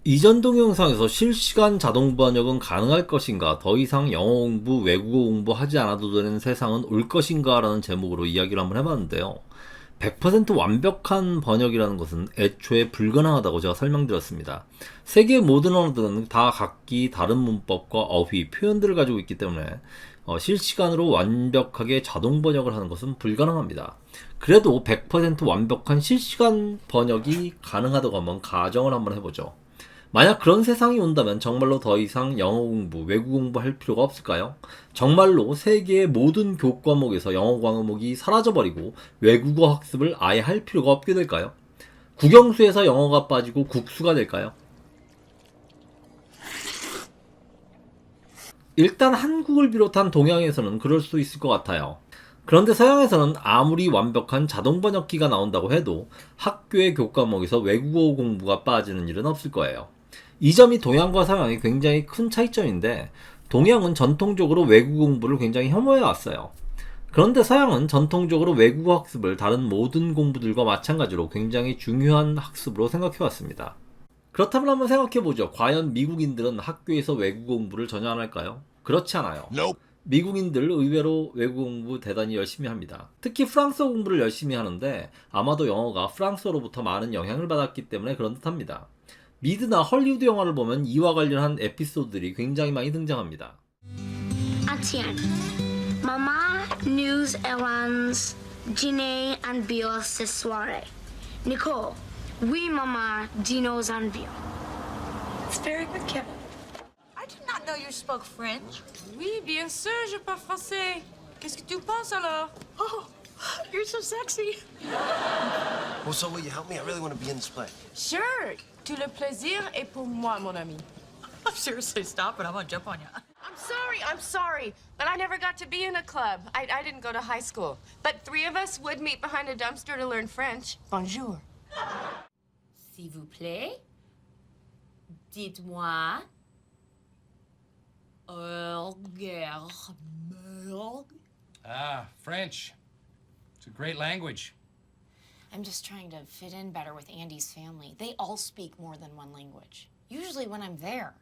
이전 동영상에서 실시간 자동 번역은 가능할 것인가, 더 이상 영어 공부, 외국어 공부 하지 않아도 되는 세상은 올 것인가 라는 제목으로 이야기를 한번 해봤는데요. 100% 완벽한 번역이라는 것은 애초에 불가능하다고 제가 설명드렸습니다. 세계의 모든 언어들은 다 각기 다른 문법과 어휘, 표현들을 가지고 있기 때문에 실시간으로 완벽하게 자동 번역을 하는 것은 불가능합니다. 그래도 100% 완벽한 실시간 번역이 가능하다고 한번 가정을 한번 해보죠. 만약 그런 세상이 온다면 정말로 더 이상 영어 공부, 외국 공부할 필요가 없을까요? 정말로 세계의 모든 교과목에서 영어 과목이 사라져버리고 외국어 학습을 아예 할 필요가 없게 될까요? 국영수에서 영어가 빠지고 국수가 될까요? 일단 한국을 비롯한 동양에서는 그럴 수 있을 것 같아요. 그런데 서양에서는 아무리 완벽한 자동 번역기가 나온다고 해도 학교의 교과목에서 외국어 공부가 빠지는 일은 없을 거예요. 이 점이 동양과 서양의 굉장히 큰 차이점인데, 동양은 전통적으로 외국어 공부를 굉장히 혐오해 왔어요. 그런데 서양은 전통적으로 외국어 학습을 다른 모든 공부들과 마찬가지로 굉장히 중요한 학습으로 생각해 왔습니다. 그렇다면 한번 생각해보죠. 과연 미국인들은 학교에서 외국어 공부를 전혀 안 할까요? 그렇지 않아요. 미국인들 의외로 외국어 공부 대단히 열심히 합니다. 특히 프랑스어 공부를 열심히 하는데, 아마도 영어가 프랑스어로부터 많은 영향을 받았기 때문에 그런 듯합니다. 미드나 헐리우드 영화를 보면 이와 관련한 에피소드들이 굉장히 많이 등장합니다. Atienne, Maman nous errands dîner en bio ce soir. Nicole, oui, Maman, dîners en bio. It's very good, Kevin. I did not know you spoke French. Oui, bien sûr, je parle français. Qu'est-ce que tu penses alors? Oh, you're so sexy. Well, so will you help me? I really want to be in this play. Sure. Tout le plaisir est pour moi, mon ami. Seriously, stop it. I'm gonna jump on you. I'm sorry, but I never got to be in a club. I didn't go to high school. But three of us would meet behind a dumpster to learn French. Bonjour. S'il vous plaît, dites-moi. Ah, French. It's a great language. I'm just trying to fit in better with Andy's family. They all speak more than one language. Usually when I'm there.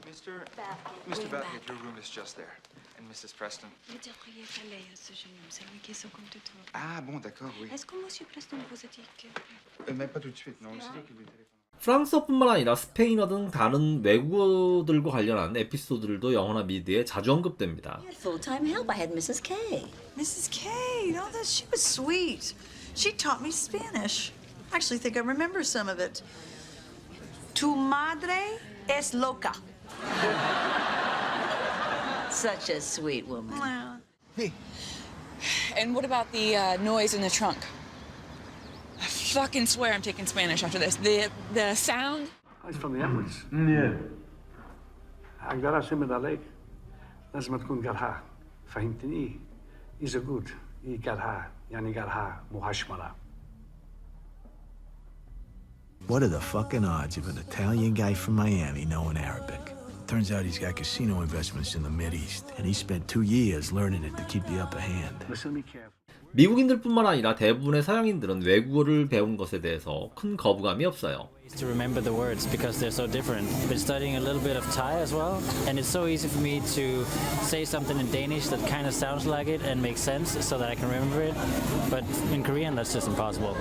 Mr. Batnick, your room is just there. And Mrs. Preston. Vous devriez parler à ce jeune homme, c'est lui qui s'occupe de tout. Ah bon, d'accord, oui. Est-ce que Monsieur Preston vous a dit que... Mais pas tout de suite, non. Aussitôt qu'il lui téléphone. 프랑스어뿐만 아니라 스페인어 등 다른 외국어들과 관련한 에피소드들도 영어나 미드에 자주 언급됩니다. Full-time help. I had Mrs. K. Mrs. K, no, she was sweet. She taught me Spanish. I actually think I remember some of it. Tu madre es loca. Such a sweet woman. Well, Hey, And what about the noise in the trunk? I fucking swear I'm taking Spanish after this. The sound. He's from the Emirates. yeah. أقدر أسمع عليك لازم تكون قالها فهمتني إذا good قالها يعني قالها مهشملة. What are the fucking odds of an Italian guy from Miami knowing Arabic? Turns out he's got casino investments in the Mideast, and he spent 2 years learning it to keep the upper hand. Listen to me carefully. 미국인들뿐만 아니라 대부분의 서양인들은 외국어를 배운 것에 대해서 큰 거부감이 없어요. To remember the words because they're so different. Been studying a little bit of Thai as well, and it's so easy for me to say something in Danish that kind of sounds like it and makes sense so that I can remember it. But in Korean, that's just impossible.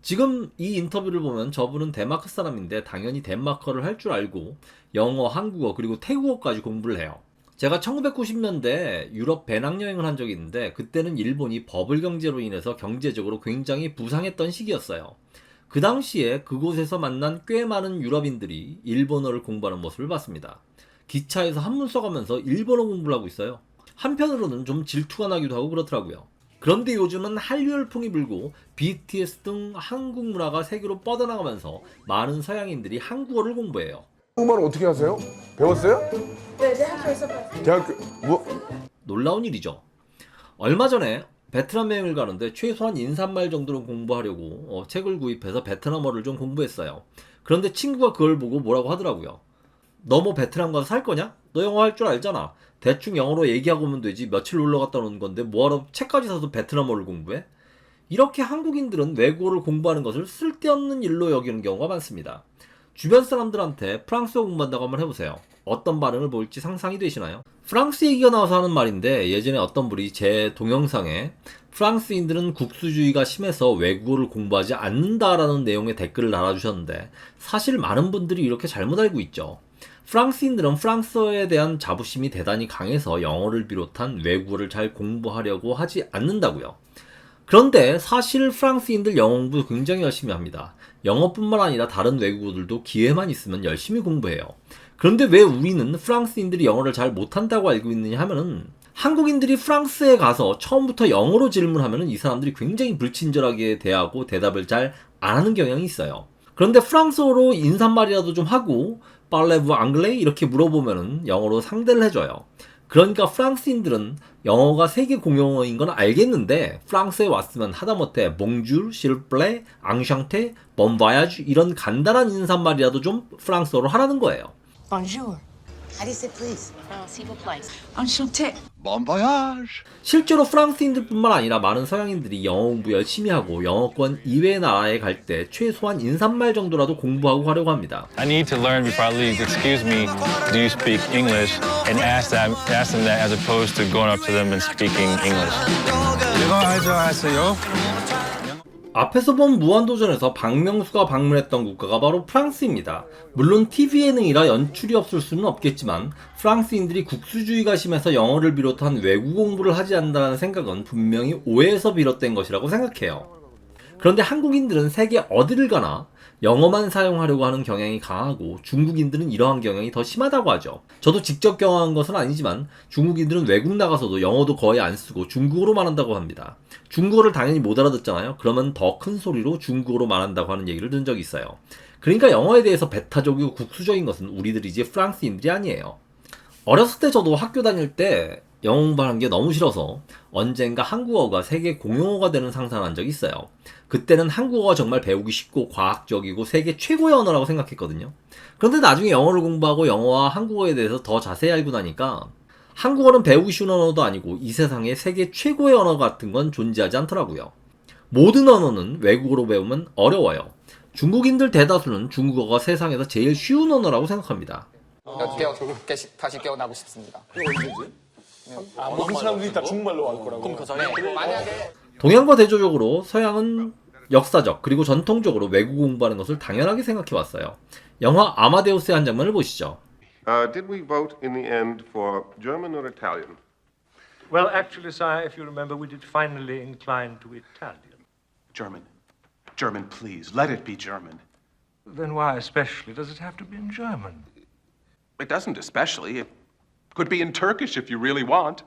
지금 이 인터뷰를 보면 저분은 데마크 사람인데 당연히 덴마크어를 할 줄 알고 영어, 한국어 그리고 태국어까지 공부를 해요. 제가 1990년대 유럽 배낭여행을 한 적이 있는데, 그때는 일본이 버블 경제로 인해서 경제적으로 굉장히 부상했던 시기였어요. 그 당시에 그곳에서 만난 꽤 많은 유럽인들이 일본어를 공부하는 모습을 봤습니다. 기차에서 한문 써가면서 일본어 공부를 하고 있어요. 한편으로는 좀 질투가 나기도 하고 그렇더라고요. 그런데 요즘은 한류 열풍이 불고 BTS 등 한국 문화가 세계로 뻗어나가면서 많은 서양인들이 한국어를 공부해요. 한국말을 어떻게 하세요? 배웠어요? 네, 대학교에서 배웠어요. 대학교 뭐? 놀라운 일이죠. 얼마 전에 베트남 여행을 가는데 최소한 인사말 정도는 공부하려고 책을 구입해서 베트남어를 좀 공부했어요. 그런데 친구가 그걸 보고 뭐라고 하더라고요. 너 뭐 베트남 가서 살 거냐? 너 영어 할 줄 알잖아. 대충 영어로 얘기하고 오면 되지. 며칠 놀러 갔다 오는 건데 뭐하러 책까지 사서 베트남어를 공부해? 이렇게 한국인들은 외국어를 공부하는 것을 쓸데없는 일로 여기는 경우가 많습니다. 주변 사람들한테 프랑스어 공부한다고 한번 해보세요. 어떤 반응을 보일지 상상이 되시나요? 프랑스 얘기가 나와서 하는 말인데 예전에 어떤 분이 제 동영상에 프랑스인들은 국수주의가 심해서 외국어를 공부하지 않는다라는 내용의 댓글을 달아주셨는데 사실 많은 분들이 이렇게 잘못 알고 있죠. 프랑스인들은 프랑스어에 대한 자부심이 대단히 강해서 영어를 비롯한 외국어를 잘 공부하려고 하지 않는다고요. 그런데 사실 프랑스인들 영어 공부 굉장히 열심히 합니다. 영어뿐만 아니라 다른 외국어들도 기회만 있으면 열심히 공부해요. 그런데 왜 우리는 프랑스인들이 영어를 잘 못한다고 알고 있느냐 하면은 한국인들이 프랑스에 가서 처음부터 영어로 질문하면은 이 사람들이 굉장히 불친절하게 대하고 대답을 잘 안 하는 경향이 있어요. 그런데 프랑스어로 인사말이라도 좀 하고 parlez-vous anglais? 이렇게 물어보면은 영어로 상대를 해줘요. 그러니까 프랑스인들은 영어가 세계 공용어인 건 알겠는데 프랑스에 왔으면 하다못해 bonjour, s'il vous plaît, enchanté, bon voyage 이런 간단한 인사말이라도 좀 프랑스어로 하라는 거예요. Bonjour. How do you say please? S'il vous plaît. Enchanté. Bon voyage. 실제로 프랑스인들뿐만 아니라 많은 서양인들이 영어 공부 열심히 하고 영어권 이외의 나라에 갈 때 최소한 인사말 정도라도 공부하고 가려고 합니다. I need to learn before I leave. Excuse me, do you speak English? And ask them that as opposed to going up to them and speaking English. 이거 하세요. 앞에서 본 무한도전에서 박명수가 방문했던 국가가 바로 프랑스입니다. 물론 TV 예능이라 연출이 없을 수는 없겠지만 프랑스인들이 국수주의가 심해서 영어를 비롯한 외국 공부를 하지 않는다는 생각은 분명히 오해에서 비롯된 것이라고 생각해요. 그런데 한국인들은 세계 어디를 가나 영어만 사용하려고 하는 경향이 강하고 중국인들은 이러한 경향이 더 심하다고 하죠. 저도 직접 경험한 것은 아니지만 중국인들은 외국 나가서도 영어도 거의 안 쓰고 중국어로 말한다고 합니다. 중국어를 당연히 못 알아듣잖아요. 그러면 더 큰 소리로 중국어로 말한다고 하는 얘기를 들은 적이 있어요. 그러니까 영어에 대해서 배타적이고 국수적인 것은 우리들이지 프랑스인들이 아니에요. 어렸을 때 저도 학교 다닐 때 영어 공부하는 게 너무 싫어서 언젠가 한국어가 세계 공용어가 되는 상상을 한 적이 있어요. 그때는 한국어가 정말 배우기 쉽고 과학적이고 세계 최고의 언어라고 생각했거든요. 그런데 나중에 영어를 공부하고 영어와 한국어에 대해서 더 자세히 알고 나니까 한국어는 배우기 쉬운 언어도 아니고 이 세상에 세계 최고의 언어 같은 건 존재하지 않더라고요. 모든 언어는 외국어로 배우면 어려워요. 중국인들 대다수는 중국어가 세상에서 제일 쉬운 언어라고 생각합니다. 다시 깨어나고 싶습니다. 모든 사람들이 다 중국말로 할 거라고. 만약에 동양과 대조적으로 서양은 역사적 그리고 전통적으로 외국 공부하는 것을 당연하게 생각해 왔어요. 영화 아마데우스의 한 장면을 보시죠. Did we vote in the end for German or Italian? Well, actually, sire, if you remember, we did finally incline to Italian. German. German, please. Let it be German. Then why especially does it have to be in German? It doesn't especially. It could be in Turkish if you really want.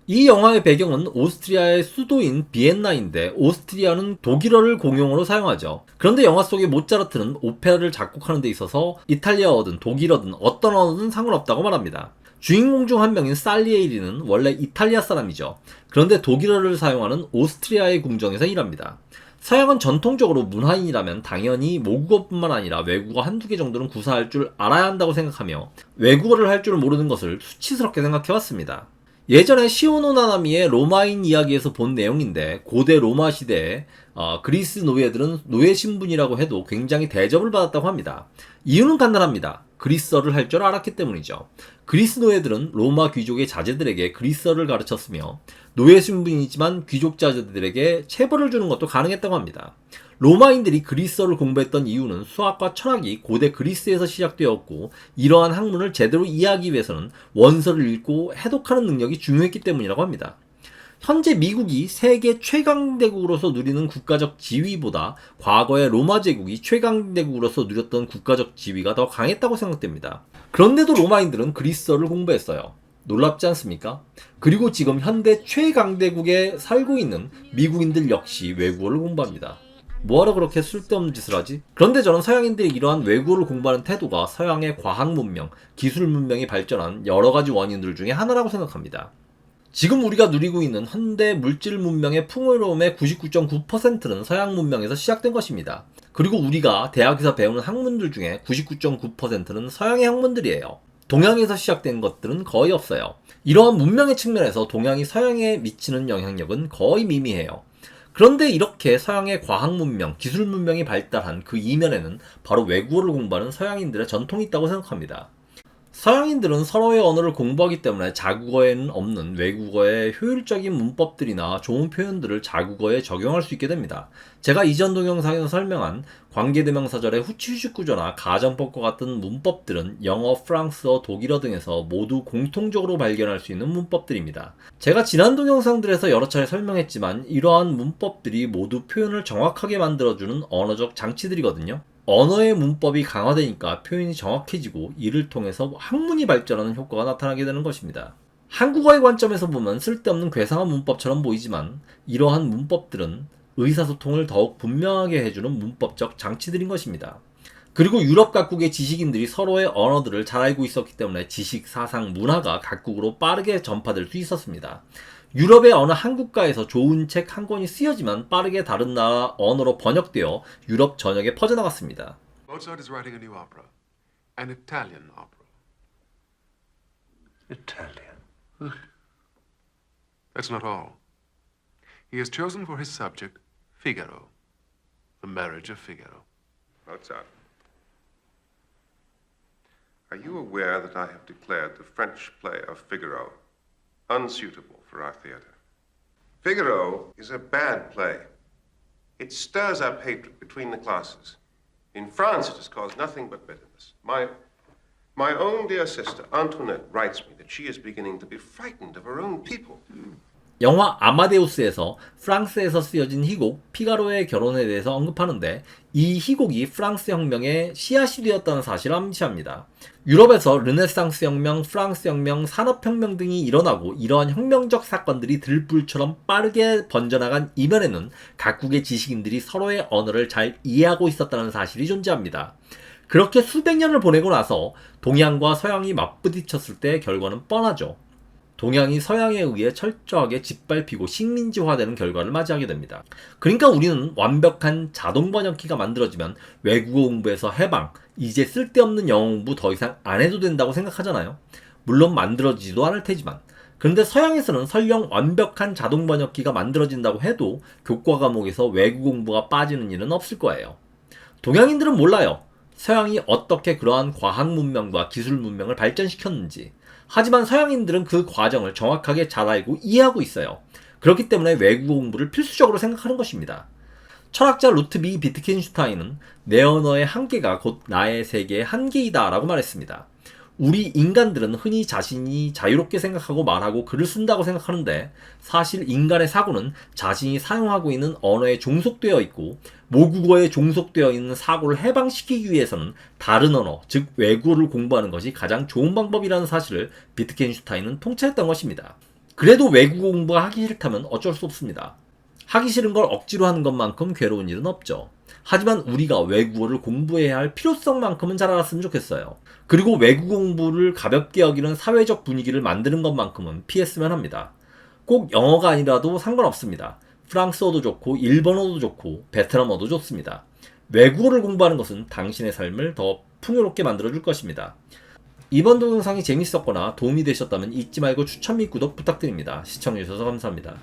이 영화의 배경은 오스트리아의 수도인 비엔나인데 오스트리아는 독일어를 공용어로 사용하죠. 그런데 영화 속의 모차르트는 오페라를 작곡하는 데 있어서 이탈리아어든 독일어든 어떤 언어든 상관없다고 말합니다. 주인공 중 한 명인 살리에리는 원래 이탈리아 사람이죠. 그런데 독일어를 사용하는 오스트리아의 궁정에서 일합니다. 서양은 전통적으로 문화인이라면 당연히 모국어뿐만 아니라 외국어 한두 개 정도는 구사할 줄 알아야 한다고 생각하며 외국어를 할 줄 모르는 것을 수치스럽게 생각해왔습니다. 예전에 시오노 나나미의 로마인 이야기에서 본 내용인데 고대 로마 시대에 그리스 노예들은 노예 신분이라고 해도 굉장히 대접을 받았다고 합니다. 이유는 간단합니다. 그리스어를 할 줄 알았기 때문이죠. 그리스 노예들은 로마 귀족의 자제들에게 그리스어를 가르쳤으며 노예 신분이지만 귀족 자제들에게 체벌을 주는 것도 가능했다고 합니다. 로마인들이 그리스어를 공부했던 이유는 수학과 철학이 고대 그리스에서 시작되었고 이러한 학문을 제대로 이해하기 위해서는 원서를 읽고 해독하는 능력이 중요했기 때문이라고 합니다. 현재 미국이 세계 최강대국으로서 누리는 국가적 지위보다 과거의 로마 제국이 최강대국으로서 누렸던 국가적 지위가 더 강했다고 생각됩니다. 그런데도 로마인들은 그리스어를 공부했어요. 놀랍지 않습니까? 그리고 지금 현대 최강대국에 살고 있는 미국인들 역시 외국어를 공부합니다. 뭐하러 그렇게 쓸데없는 짓을 하지? 그런데 저는 서양인들이 이러한 외국어를 공부하는 태도가 서양의 과학 문명, 기술 문명이 발전한 여러 가지 원인들 중에 하나라고 생각합니다. 지금 우리가 누리고 있는 현대 물질 문명의 풍요로움의 99.9%는 서양 문명에서 시작된 것입니다. 그리고 우리가 대학에서 배우는 학문들 중에 99.9%는 서양의 학문들이에요. 동양에서 시작된 것들은 거의 없어요. 이러한 문명의 측면에서 동양이 서양에 미치는 영향력은 거의 미미해요. 그런데 이렇게 서양의 과학 문명, 기술 문명이 발달한 그 이면에는 바로 외국어를 공부하는 서양인들의 전통이 있다고 생각합니다. 서양인들은 서로의 언어를 공부하기 때문에 자국어에는 없는 외국어의 효율적인 문법들이나 좋은 표현들을 자국어에 적용할 수 있게 됩니다. 제가 이전 동영상에서 설명한 관계대명사절의 후치휴식 구조나 가정법과 같은 문법들은 영어, 프랑스어, 독일어 등에서 모두 공통적으로 발견할 수 있는 문법들입니다. 제가 지난 동영상들에서 여러 차례 설명했지만 이러한 문법들이 모두 표현을 정확하게 만들어주는 언어적 장치들이거든요. 언어의 문법이 강화되니까 표현이 정확해지고 이를 통해서 학문이 발전하는 효과가 나타나게 되는 것입니다. 한국어의 관점에서 보면 쓸데없는 괴상한 문법처럼 보이지만 이러한 문법들은 의사소통을 더욱 분명하게 해주는 문법적 장치들인 것입니다. 그리고 유럽 각국의 지식인들이 서로의 언어들을 잘 알고 있었기 때문에 지식, 사상, 문화가 각국으로 빠르게 전파될 수 있었습니다. 유럽의 어느 한 국가에서 좋은 책 한 권이 쓰여지만 빠르게 다른 나라 언어로 번역되어 유럽 전역에 퍼져나갔습니다. Mozart is writing a new opera, an Italian opera. Italian? That's not all. He has chosen for his subject Figaro, the marriage of Figaro. Mozart, are you aware that I have declared the French play of Figaro unsuitable for our theater? Figaro is a bad play. It stirs up hatred between the classes. In France, it has caused nothing but bitterness. My own dear sister, Antoinette, writes me that she is beginning to be frightened of her own people. 영화 아마데우스에서 프랑스에서 쓰여진 희곡 피가로의 결혼에 대해서 언급하는데 이 희곡이 프랑스 혁명의 씨앗이 되었다는 사실을 암시합니다. 유럽에서 르네상스 혁명, 프랑스 혁명, 산업혁명 등이 일어나고 이러한 혁명적 사건들이 들불처럼 빠르게 번져나간 이면에는 각국의 지식인들이 서로의 언어를 잘 이해하고 있었다는 사실이 존재합니다. 그렇게 수백 년을 보내고 나서 동양과 서양이 맞부딪혔을 때 결과는 뻔하죠. 동양이 서양에 의해 철저하게 짓밟히고 식민지화되는 결과를 맞이하게 됩니다. 그러니까 우리는 완벽한 자동 번역기가 만들어지면 외국어 공부에서 해방, 이제 쓸데없는 영어 공부 더 이상 안 해도 된다고 생각하잖아요. 물론 만들어지지도 않을 테지만. 그런데 서양에서는 설령 완벽한 자동 번역기가 만들어진다고 해도 교과 과목에서 외국어 공부가 빠지는 일은 없을 거예요. 동양인들은 몰라요. 서양이 어떻게 그러한 과학 문명과 기술 문명을 발전시켰는지. 하지만 서양인들은 그 과정을 정확하게 잘 알고 이해하고 있어요. 그렇기 때문에 외국어 공부를 필수적으로 생각하는 것입니다. 철학자 루트비 비트겐슈타인은 내 언어의 한계가 곧 나의 세계의 한계이다 라고 말했습니다. 우리 인간들은 흔히 자신이 자유롭게 생각하고 말하고 글을 쓴다고 생각하는데 사실 인간의 사고는 자신이 사용하고 있는 언어에 종속되어 있고 모국어에 종속되어 있는 사고를 해방시키기 위해서는 다른 언어, 즉 외국어를 공부하는 것이 가장 좋은 방법이라는 사실을 비트겐슈타인은 통찰했던 것입니다. 그래도 외국어 공부가 하기 싫다면 어쩔 수 없습니다. 하기 싫은 걸 억지로 하는 것만큼 괴로운 일은 없죠. 하지만 우리가 외국어를 공부해야 할 필요성만큼은 잘 알았으면 좋겠어요. 그리고 외국어 공부를 가볍게 여기는 사회적 분위기를 만드는 것만큼은 피했으면 합니다. 꼭 영어가 아니라도 상관없습니다. 프랑스어도 좋고 일본어도 좋고 베트남어도 좋습니다. 외국어를 공부하는 것은 당신의 삶을 더 풍요롭게 만들어줄 것입니다. 이번 동영상이 재밌었거나 도움이 되셨다면 잊지 말고 추천 및 구독 부탁드립니다. 시청해주셔서 감사합니다.